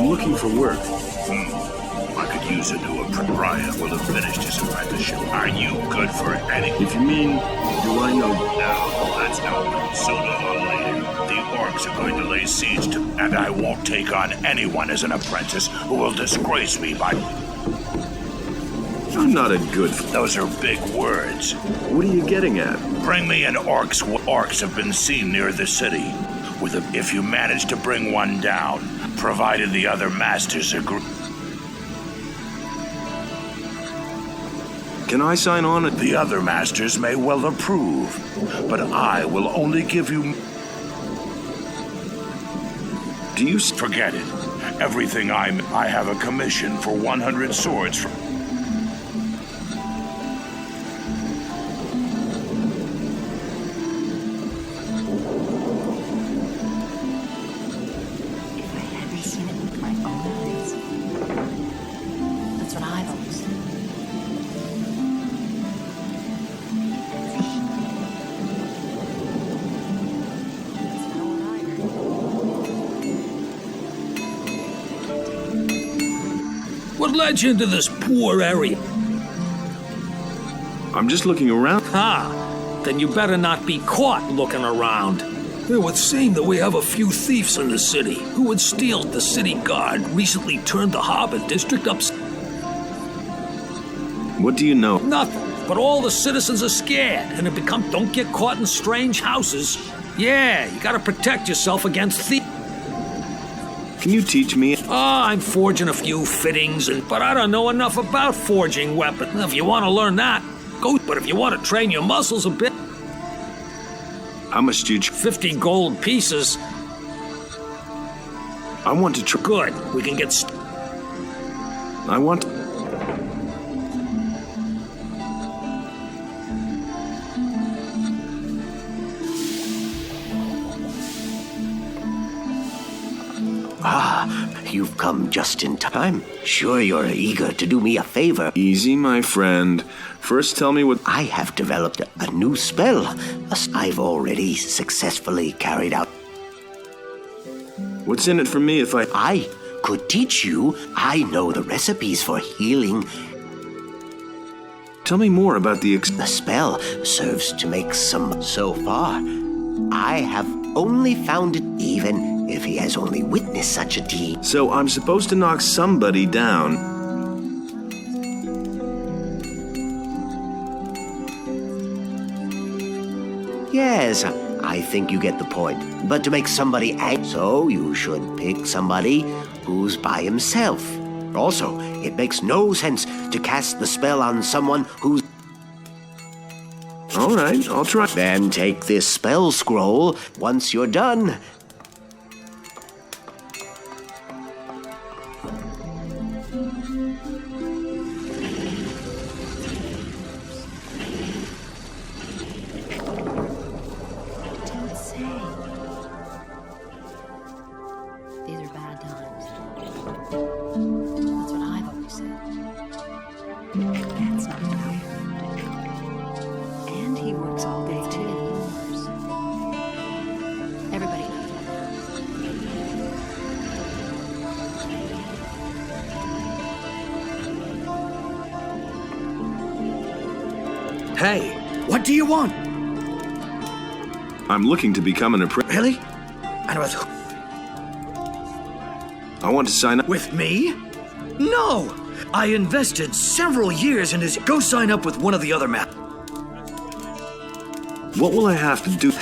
I'm looking for work. I could use a new apprentice. Brian will have finished his apprenticeship. Are you good for anything? If you mean, do I know? No, that's no. Sooner or later, the orcs are going to lay siege to, and I won't take on anyone as an apprentice who will disgrace me by... I'm not a good... Those are big words. What are you getting at? Bring me an orcs. Orcs have been seen near the city. If you manage to bring one down, provided the other masters agree. Can I sign on? The other masters may well approve, but I will only give you... Do you... Forget it. Everything I have a commission for 100 swords from... What led you into this poor area? I'm just looking around. Then you better not be caught looking around. It would seem that we have a few thieves in the city who would steal. The city guard recently turned the harbor district up. What do you know? Nothing. But all the citizens are scared and have become don't get caught in strange houses. Yeah, you gotta protect yourself against thieves. Can you teach me? I'm forging a few fittings, but I don't know enough about forging weapons. If you want to learn that, go. But if you want to train your muscles a bit... How much do you... 50 gold pieces. I want to try... Good. We can get... I want... You've come just in time. Sure you're eager to do me a favor. Easy, my friend. First tell me what... I have developed a new spell. I've already successfully carried out. What's in it for me if I could teach you. I know the recipes for healing. Tell me more about the spell serves to make some... So far, I have only found it even if he has only witnessed such a deed. So I'm supposed to knock somebody down. Yes, I think you get the point. But to make somebody act, so you should pick somebody who's by himself. Also, it makes no sense to cast the spell on someone who's... All right, I'll try. Then take this spell scroll. Once you're done... These are bad times. That's what I've always said. That's not what I heard. And he works all day too. Everybody knows that. Hey, what do you want? I'm looking to become an apprentice. Really? And with who? I want to sign up. With me? No! I invested several years in his... Go sign up with one of the other men. What will I have to do?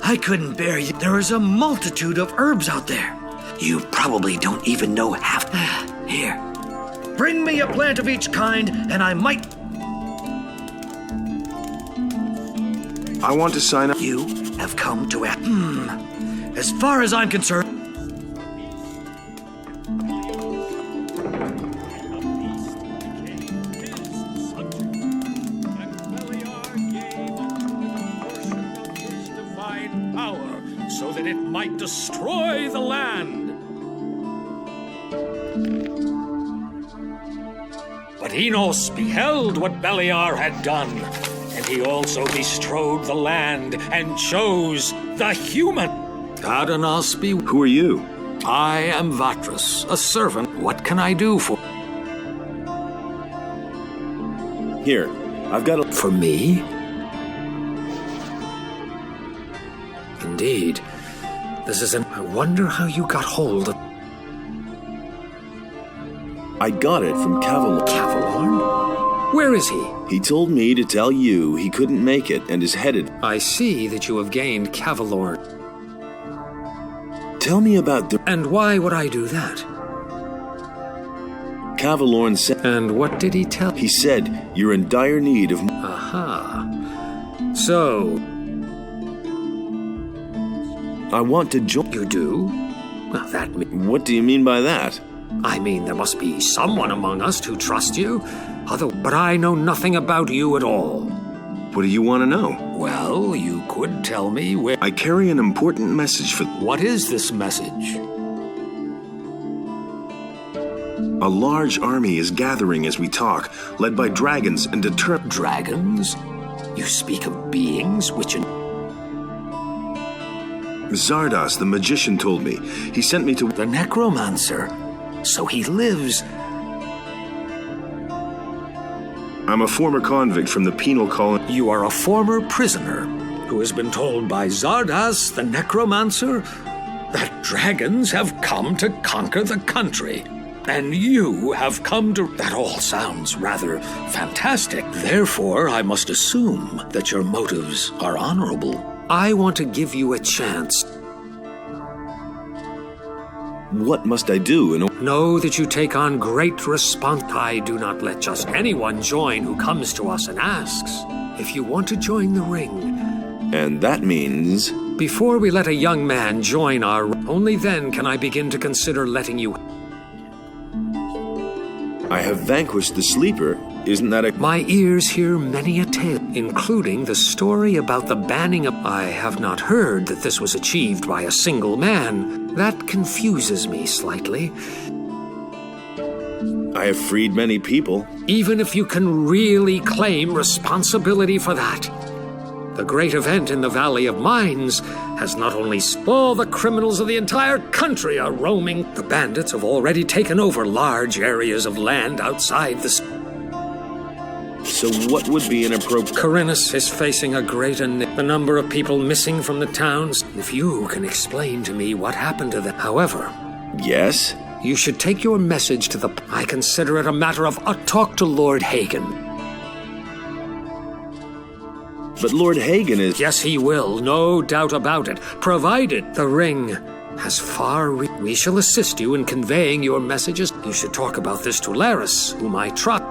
I couldn't bear you. There is a multitude of herbs out there. You probably don't even know half. Here. Bring me a plant of each kind, and I might... I want to sign up. You have come to act. As far as I'm concerned... So that it might destroy the land. But Enos beheld what Beliar had done, and he also bestrode the land and chose the human. Who are you? I am Vatras, a servant. What can I do for... Here, I've got a... For me? Indeed. This is an... I wonder how you got hold of... I got it from Cavalorn? Where is he? He told me to tell you he couldn't make it and is headed. I see that you have gained Cavalorn. Tell me about the... And why would I do that? Cavalorn said... And what did he tell? He said you're in dire need of... Aha. So... I want to join... You do? Well, that means... What do you mean by that? I mean, there must be someone among us who trusts you. But I know nothing about you at all. What do you want to know? Well, you could tell me where... I carry an important message for... What is this message? A large army is gathering as we talk, led by dragons and determined... Dragons? You speak of beings which... Zardas, the magician, told me. He sent me to... The necromancer. So he lives... I'm a former convict from the penal colony. You are a former prisoner who has been told by Zardas, the necromancer, that dragons have come to conquer the country. And you have come to... That all sounds rather fantastic. Therefore, I must assume that your motives are honorable. I want to give you a chance. What must I do? Know that you take on great response. I do not let just anyone join who comes to us and asks. If you want to join the ring... And that means... Before we let a young man join our... Only then can I begin to consider letting you... I have vanquished the sleeper. Isn't that a... My ears hear many a tale, including the story about the banning of... I have not heard that this was achieved by a single man. That confuses me slightly. I have freed many people. Even if you can really claim responsibility for that. The great event in the Valley of Mines has not only... All the criminals of the entire country are roaming. The bandits have already taken over large areas of land outside the... So what would be inappropriate? Corinus is facing a great the number of people missing from the towns. If you can explain to me what happened to them. However... Yes? You should take your message to the... I consider it a matter of... talk to Lord Hagen. But Lord Hagen is... Yes, he will. No doubt about it. Provided the ring has we shall assist you in conveying your messages. You should talk about this to Laris, whom I trust.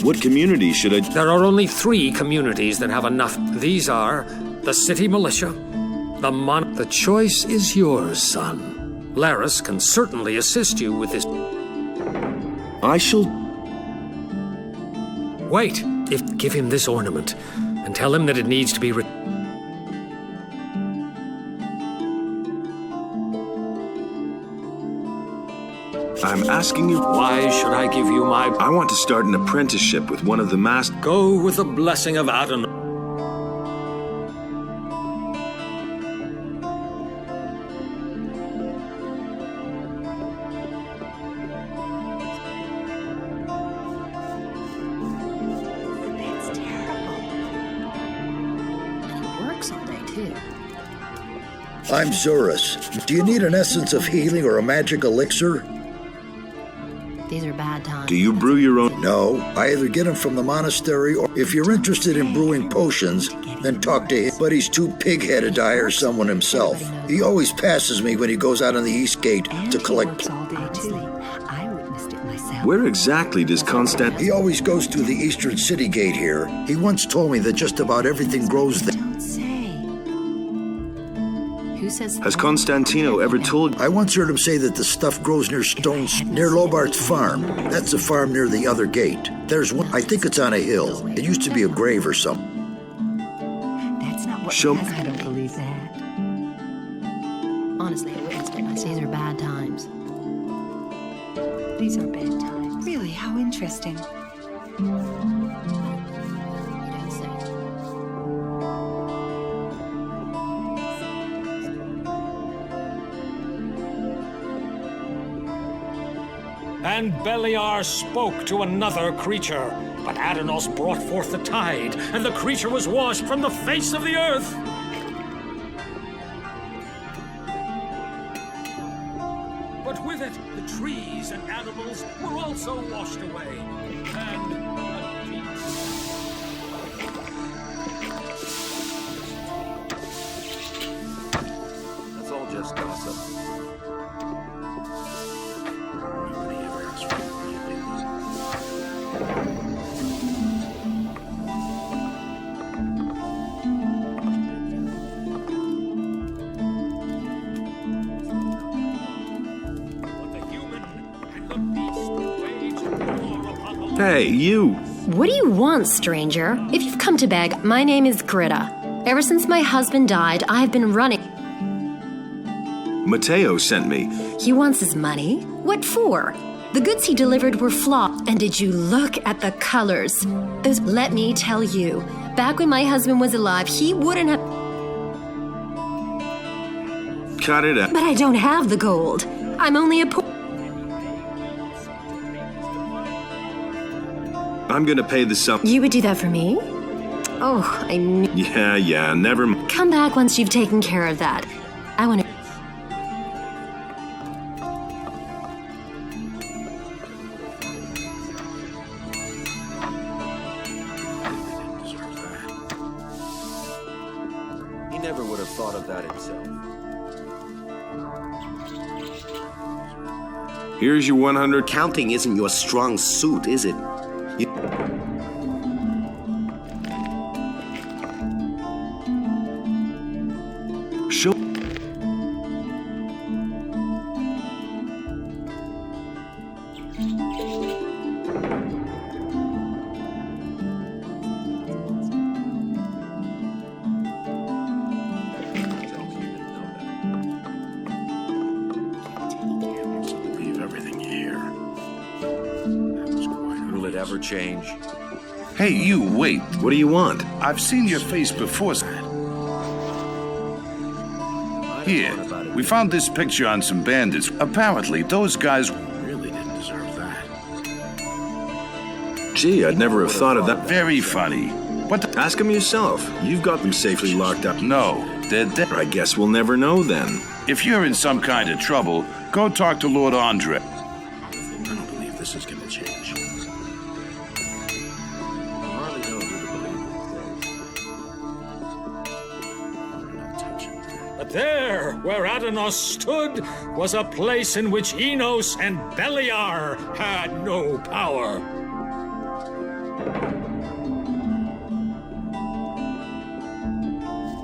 What community should I... There are only 3 communities that have enough. These are the city militia, the choice is yours, son. Laris can certainly assist you with this. I shall... Wait. Give him this ornament, and tell him that it needs to be I'm asking you... Why should I give you my... I want to start an apprenticeship with one of the master... Go with the blessing of Adon. That's terrible. He works all day, too. I'm Zurus. Do you need an essence of healing or a magic elixir? These are bad times. Do you brew your own... No, I either get them from the monastery or if you're interested in brewing potions, then talk to him. But he's too pig-headed to hire someone himself. He always passes me when he goes out on the East Gate to collect... All day, too. I witnessed it myself. Where exactly does Constant... He always goes through the Eastern City Gate here. He once told me that just about everything grows there. Don't say. Who says... Has Constantino ever told... I once heard him say that the stuff grows near Stones, near Lobart's farm. That's the farm near the other gate. There's one, I think it's on a hill. It used to be a grave or something. That's not what... Show... I don't believe that. Honestly, I witnessed it myself. These are bad times. These are bad times. Really, how interesting. You don't say. and Beliar spoke to another creature. But Adanos brought forth the tide, and the creature was washed from the face of the earth. But with it, the trees and animals were also washed away, and a deep... That's all just gossip. Hey, you! What do you want, stranger? If you've come to beg, my name is Greta. Ever since my husband died, I've been running. Mateo sent me. He wants his money? What for? The goods he delivered were flawed, and did you look at the colors? Those, let me tell you, back when my husband was alive, he wouldn't have... Cut it out. But I don't have the gold. I'm only a poor... I'm gonna pay the sum. You would do that for me? Oh, I knew... Yeah, never mind. Come back once you've taken care of that. I want to... He never would have thought of that himself. Here's your 100. Counting isn't your strong suit, is it? Show. Leave everything here. Will it ever change? Hey, you, wait. What do you want? I've seen your face before. Here, we found this picture on some bandits. Apparently, those guys really didn't deserve that. Gee, I'd never have thought of that. Very funny. But Ask them yourself. You've got them safely locked up. no, they're dead. I guess we'll never know then. If you're in some kind of trouble, go talk to Lord Andre. I don't believe this is going to change. But there, where Adanos stood, was a place in which Enos and Beliar had no power.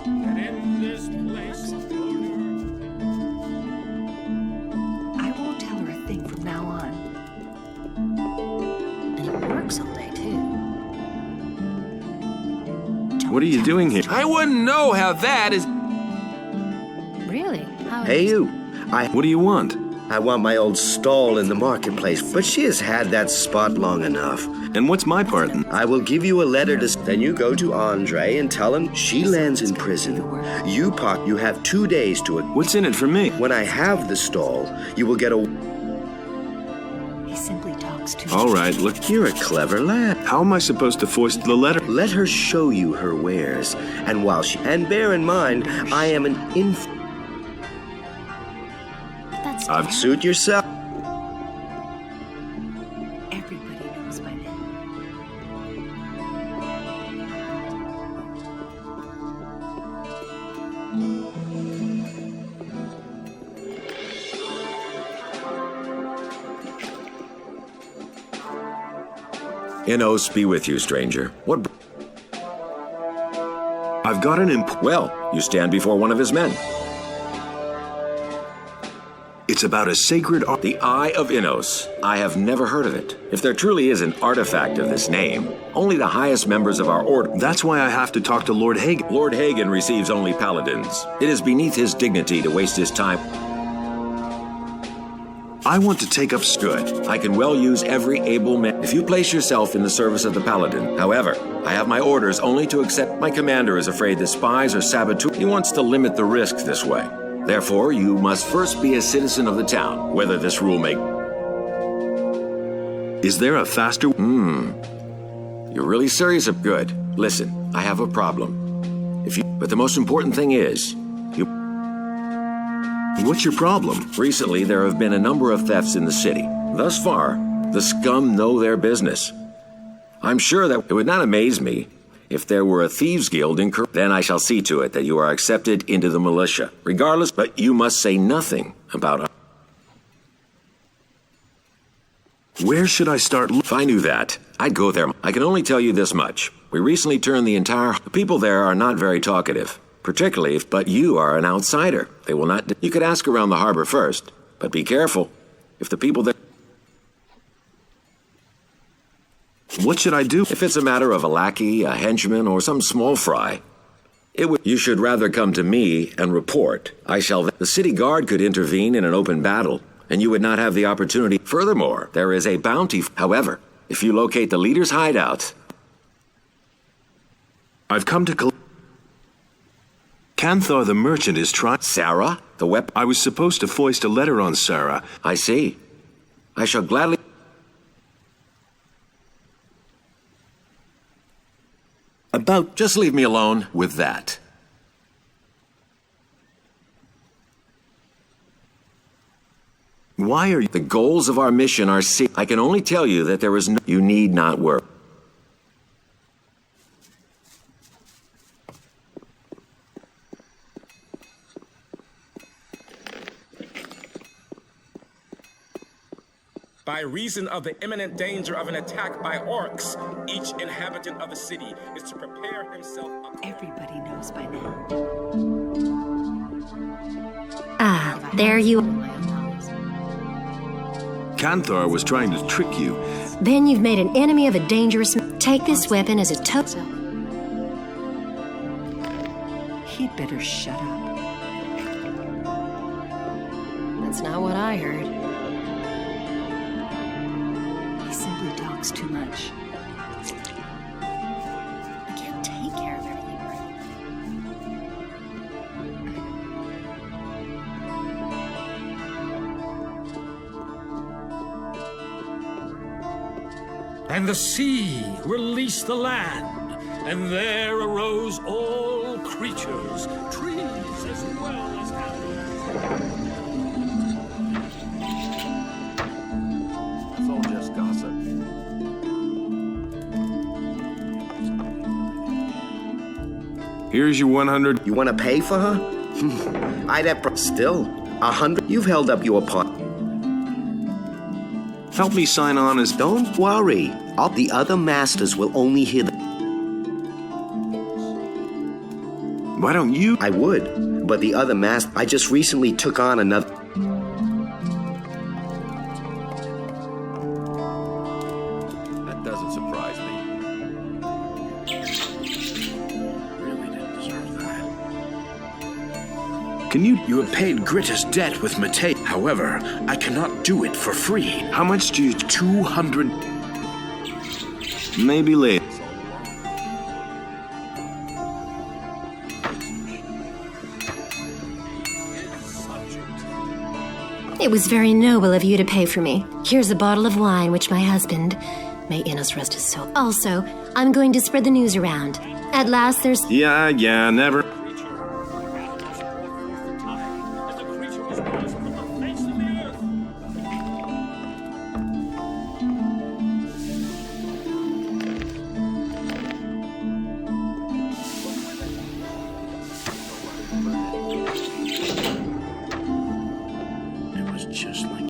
And in this place, I won't tell her a thing from now on. And he works all day, too. What are you doing here? I wouldn't know how that is. Really? How... Hey, you. What do you want? I want my old stall in the marketplace, but she has had that spot long enough. And what's my part? I will give you a letter to... Then you go to Andre and tell him she lands in prison. You have 2 days to it. What's in it for me? When I have the stall, you will get a... He simply talks too All right, look. You're a clever lad. How am I supposed to force the letter? Let her show you her wares. And while she... And bear in mind, I am an That's Suit yourself. Everybody knows by then. Enos be with you, stranger. What? I've got an Well, you stand before one of his men. It's about a sacred art. The Eye of Enos. I have never heard of it. If there truly is an artifact of this name, only the highest members of our order. That's why I have to talk to Lord Hagen. Lord Hagen receives only paladins. It is beneath his dignity to waste his time. I want to take up Good. I can well use every able man. If you place yourself in the service of the paladin, however, I have my orders only to accept. My commander is afraid that spies or saboteurs. He wants to limit the risk this way. Therefore, you must first be a citizen of the town, whether this rule may... Is there a faster... You're really serious? Good. Listen, I have a problem. But the most important thing is, What's your problem? recently there have been a number of thefts in the city. Thus far, the scum know their business. I'm sure that it would not amaze me if there were a thieves' guild in Then I shall see to it that you are accepted into the militia. Regardless, but you must say nothing about... Where should I start? If I knew that, I'd go there. I can only tell you this much. We recently turned the entire... The people there are not very talkative, particularly if... But you are an outsider. They will not... You could ask around the harbor first, but be careful. If the people there... What should I do? If it's a matter of a lackey, a henchman, or some small fry, you should rather come to me and report. The city guard could intervene in an open battle, and you would not have the opportunity. Furthermore, there is a bounty. However, if you locate the leader's hideout... I've come to... Canthar the merchant is trying... Sarah? The weapon... I was supposed to foist a letter on Sarah. I see. I shall gladly... Just leave me alone with that. Why are you... The goals of our mission are... I can only tell you that there is no... You need not worry. By reason of the imminent danger of an attack by orcs, each inhabitant of the city is to prepare himself... Everybody knows by now. Ah, there you... Canthar was trying to trick you. Then you've made an enemy of a dangerous... Take this weapon as a token. He'd better shut up. That's not what I heard. He simply talks too much. I can't take care of everything And the sea released the land, and there arose all creatures, trees as well as animals. It's all just gossip. Here's your 100... You want to pay for her? I'd have... Still, 100... You've held up your part. Help me sign on as... Don't worry. The other masters will only hear the... Why don't you... I would, but the other master... I just recently took on another... That doesn't surprise me. Really didn't deserve that. Can you... You have paid Gritter's debt with Mate. However, I cannot do it for free. How much do you... 200... Maybe later. It was very noble of you to pay for me. Here's a bottle of wine which my husband, may Innos rest his soul. Also, I'm going to spread the news around. At last there's... Yeah, never... It was just like...